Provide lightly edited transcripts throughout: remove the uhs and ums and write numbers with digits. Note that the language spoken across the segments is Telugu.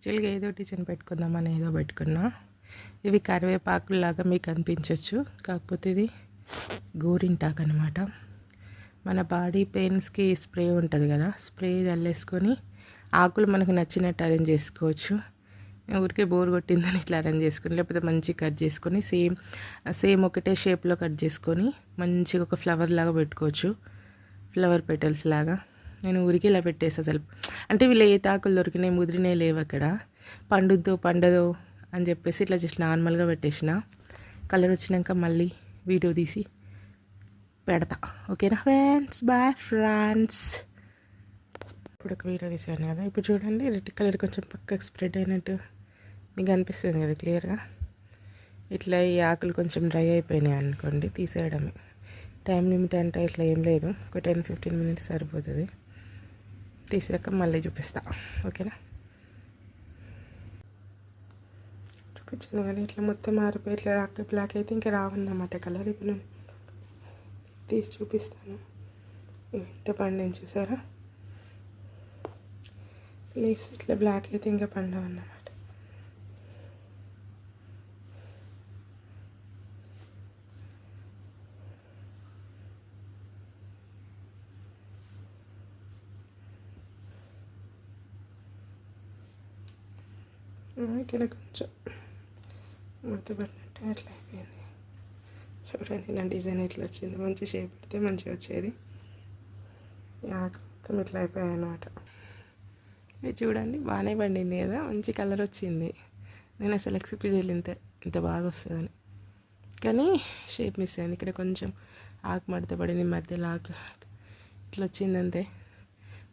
యాక్చువల్గా ఏదో డిజైన్ పెట్టుకుందామని ఏదో పెట్టుకున్నా. ఇవి కరివేపాకులాగా మీకు అనిపించవచ్చు, కాకపోతే ఇది గోరింటాకు అనమాట. మన బాడీ పెయిన్స్కి స్ప్రే ఉంటుంది కదా, స్ప్రే చల్లేసుకొని ఆకులు మనకు నచ్చినట్టు అరేంజ్ చేసుకోవచ్చు. ఊరికే బోర్ కొట్టిందని ఇట్లా అరేంజ్ చేసుకొని, లేకపోతే మంచిగా కట్ చేసుకొని సేమ్ ఒకటే షేప్లో కట్ చేసుకొని మంచిగా ఒక ఫ్లవర్ లాగా పెట్టుకోవచ్చు, ఫ్లవర్ పెటల్స్ లాగా. నేను ఊరికి ఇలా పెట్టేసి అసలు అంటే వీళ్ళు ఏ తాకులు దొరికినాయి, ముదిరినాయి లేవు అక్కడ, పండదో అని చెప్పేసి ఇట్లా జస్ట్ నార్మల్గా పెట్టేసిన. కలర్ వచ్చినాక మళ్ళీ వీడియో తీసి పెడతా. ఓకేనా ఫ్రెండ్స్, బాయ్ ఫ్రెండ్స్. ఇప్పుడు ఒక వీడియో తీసాను కదా, ఇప్పుడు చూడండి రెడ్ కలర్ కొంచెం పక్కకు స్ప్రెడ్ అయినట్టు మీకు అనిపిస్తుంది కదా క్లియర్గా. ఇట్లా ఈ ఆకులు కొంచెం డ్రై అయిపోయినాయి అనుకోండి, తీసేయడమే. టైం లిమిట్ అంటే ఇట్లా ఏం లేదు, ఒక 10-15 మినిట్స్ సరిపోతుంది. తీసాక మళ్ళీ చూపిస్తా. ఓకేనా, చూపించాను కానీ ఇట్లా మొత్తం మారిపోయి ఇట్లా బ్లాక్ అయితే ఇంకా రావన్నమాట కలర్. ఇప్పుడు నేను తీసి చూపిస్తాను. ఇంత పండింది చూసారా, లీవ్స్ ఇట్లా బ్లాక్ అయితే ఇంకా పండవన్నమాట. ఇక్కడ కొంచెం ముడతపడినట్టు అట్లా అయిపోయింది. చూడండి నా డిజైన్ ఎట్లా వచ్చింది, మంచి షేప్ పెడితే మంచిగా వచ్చేది. ఆకు మొత్తం ఇట్లా అయిపోయాయి అన్నమాట. ఇది చూడండి బాగానే పండింది కదా, మంచి కలర్ వచ్చింది. నేను అసలు ఎక్స్పెక్ట్ చేయలేదు ఇంత బాగా వస్తుందని, కానీ షేప్ మిస్ అయింది. ఇక్కడ కొంచెం ఆకు మడత పడింది, మధ్యలో ఆకు ఇట్లా వచ్చిందంతే.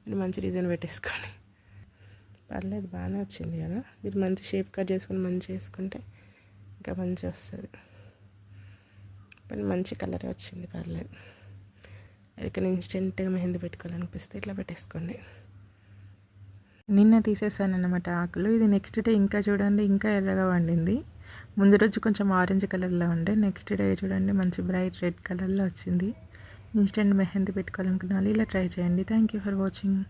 మీరు మంచి డిజైన్ పెట్టేసుకోండి, పర్లేదు బాగానే వచ్చింది కదా. మీరు మంచి షేప్ కట్ చేసుకొని మంచిగా వేసుకుంటే ఇంకా మంచిగా వస్తుంది. కానీ మంచి కలరే వచ్చింది, పర్లేదు. ఇక్కడ ఇన్స్టెంట్గా మెహందీ పెట్టుకోవాలనిపిస్తే ఇట్లా పెట్టేసుకోండి. నిన్న తీసేసాను అన్నమాట ఆకులు. ఇది నెక్స్ట్ డే ఇంకా చూడండి ఇంకా ఎర్రగా వండింది. ముందు రోజు కొంచెం ఆరెంజ్ కలర్లో ఉండే, నెక్స్ట్ డే చూడండి మంచి బ్రైట్ రెడ్ కలర్లో వచ్చింది. ఇన్స్టెంట్ మెహందీ పెట్టుకోవాలనుకున్న ఇలా ట్రై చేయండి. Thank you for watching.